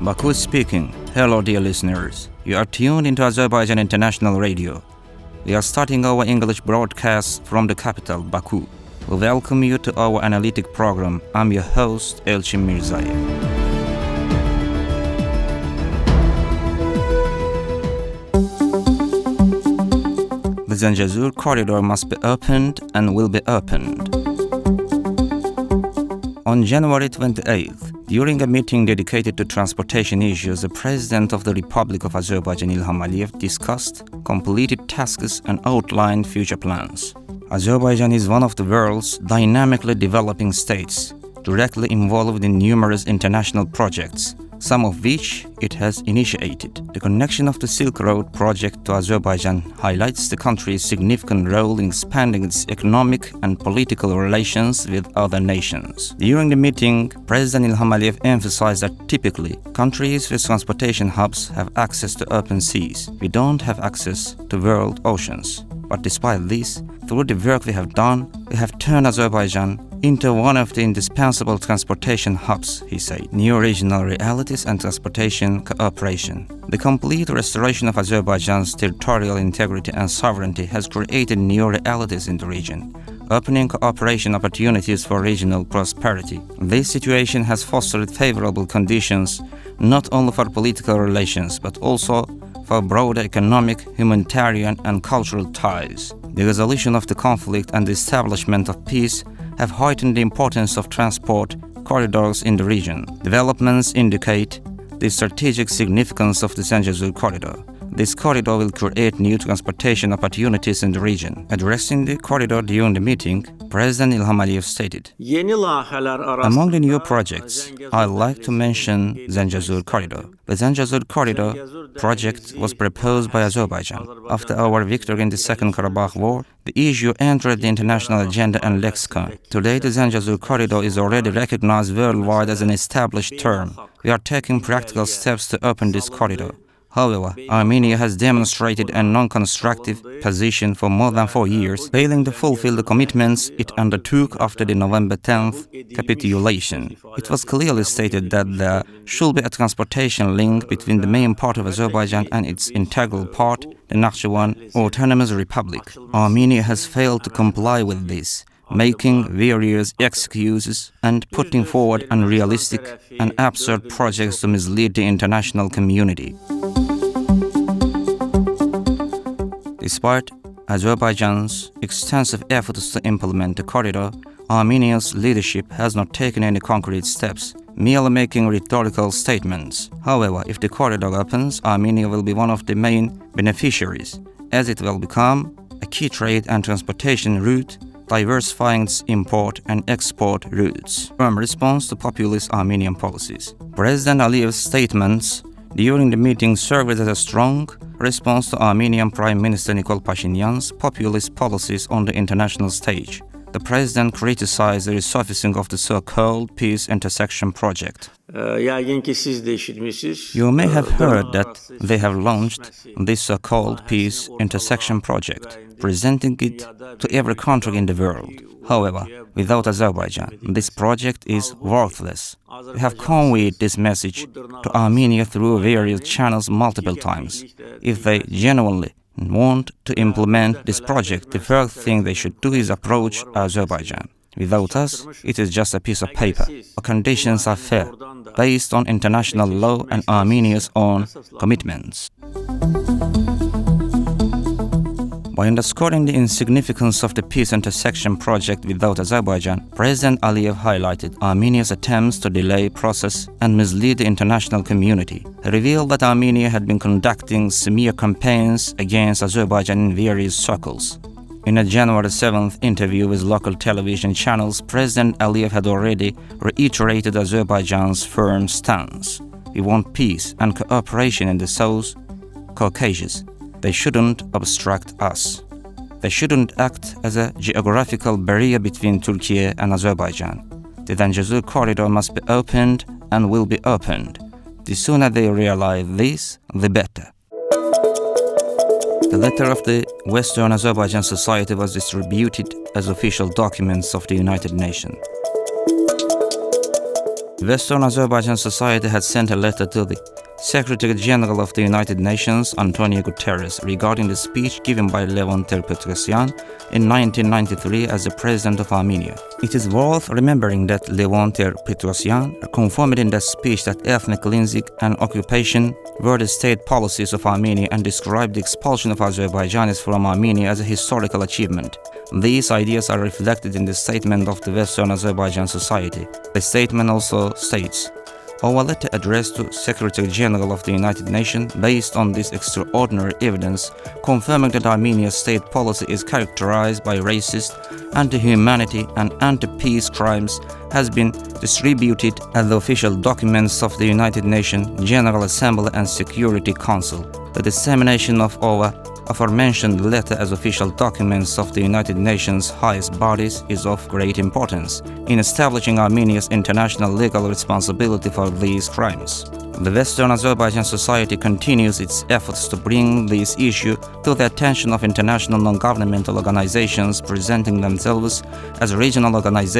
Baku speaking. Hello dear listeners. You are tuned into Azerbaijan International Radio. We are starting our English broadcast from the capital, Baku. We welcome you to our analytic program. I'm your host, Elçin Mirzayev. The Zangezur corridor must be opened and will be opened. On January 28th, during a meeting dedicated to transportation issues, the President of the Republic of Azerbaijan, Ilham Aliyev, discussed completed tasks and outlined future plans. Azerbaijan is one of the world's dynamically developing states, directly involved in numerous international projects, some of which it has initiated. The connection of the Silk Road project to Azerbaijan highlights the country's significant role in expanding its economic and political relations with other nations. During the meeting, President Ilham Aliyev emphasized that typically, countries with transportation hubs have access to open seas. We don't have access to world oceans. But despite this, through the work we have done, we have turned Azerbaijan into one of the indispensable transportation hubs, he said. New regional realities and transportation cooperation. The complete restoration of Azerbaijan's territorial integrity and sovereignty has created new realities in the region, opening cooperation opportunities for regional prosperity. This situation has fostered favorable conditions not only for political relations, but also for broader economic, humanitarian, and cultural ties. The resolution of the conflict and the establishment of peace have heightened the importance of transport corridors in the region. Developments indicate the strategic significance of the Zangezur corridor. This corridor will create new transportation opportunities in the region. Addressing the corridor during the meeting, President Ilham Aliyev stated, "Among the new projects, I'd like to mention Zangezur corridor. The Zangezur corridor project was proposed by Azerbaijan. After our victory in the Second Karabakh War, the issue entered the international agenda and lexicon. Today, the Zangezur corridor is already recognized worldwide as an established term. We are taking practical steps to open this corridor. However, Armenia has demonstrated a non-constructive position for more than 4 years, failing to fulfill the commitments it undertook after the November 10th capitulation. It was clearly stated that there should be a transportation link between the main part of Azerbaijan and its integral part, the Nakhchivan Autonomous Republic. Armenia has failed to comply with this, making various excuses and putting forward unrealistic and absurd projects to mislead the international community." Despite Azerbaijan's extensive efforts to implement the corridor, Armenia's leadership has not taken any concrete steps, merely making rhetorical statements. However, if the corridor opens, Armenia will be one of the main beneficiaries, as it will become a key trade and transportation route, diversifying its import and export routes. Firm response to populist Armenian policies. President Aliyev's statements during the meeting served as a strong response to Armenian Prime Minister Nikol Pashinyan's populist policies on the international stage. The president criticized the resurfacing of the so-called peace intersection project. You may have heard that they have launched this so-called peace intersection project, presenting it to every country in the world. However, without Azerbaijan, this project is worthless. We have conveyed this message to Armenia through various channels multiple times. If they genuinely want to implement this project, the first thing they should do is approach Azerbaijan. Without us, it is just a piece of paper. Our conditions are fair, based on international law and Armenia's own commitments. By underscoring the insignificance of the peace intersection project without Azerbaijan, President Aliyev highlighted Armenia's attempts to delay process and mislead the international community. He revealed that Armenia had been conducting smear campaigns against Azerbaijan in various circles. In a January 7th interview with local television channels, President Aliyev had already reiterated Azerbaijan's firm stance. We want peace and cooperation in the South Caucasus. They shouldn't obstruct us. They shouldn't act as a geographical barrier between Turkey and Azerbaijan. The Zangezur corridor must be opened and will be opened. The sooner they realize this, the better. The letter of the Western Azerbaijan Society was distributed as official documents of the United Nations. The Western Azerbaijan Society had sent a letter to the Secretary General of the United Nations, Antonio Guterres, regarding the speech given by Levon Ter-Petrosyan in 1993 as the President of Armenia. It is worth remembering that Levon Ter-Petrosyan confirmed in that speech that ethnic cleansing and occupation were the state policies of Armenia and described the expulsion of Azerbaijanis from Armenia as a historical achievement. These ideas are reflected in the statement of the Western Azerbaijan Society. The statement also states, "Our letter addressed to Secretary General of the United Nations based on this extraordinary evidence, confirming that Armenia's state policy is characterized by racist, anti-humanity and anti-peace crimes, has been distributed as the official documents of the United Nations General Assembly and Security Council. The dissemination of our aforementioned letter as official documents of the United Nations highest bodies is of great importance in establishing Armenia's international legal responsibility for these crimes." The Western Azerbaijan Society continues its efforts to bring this issue to the attention of international non-governmental organizations presenting themselves as regional organizations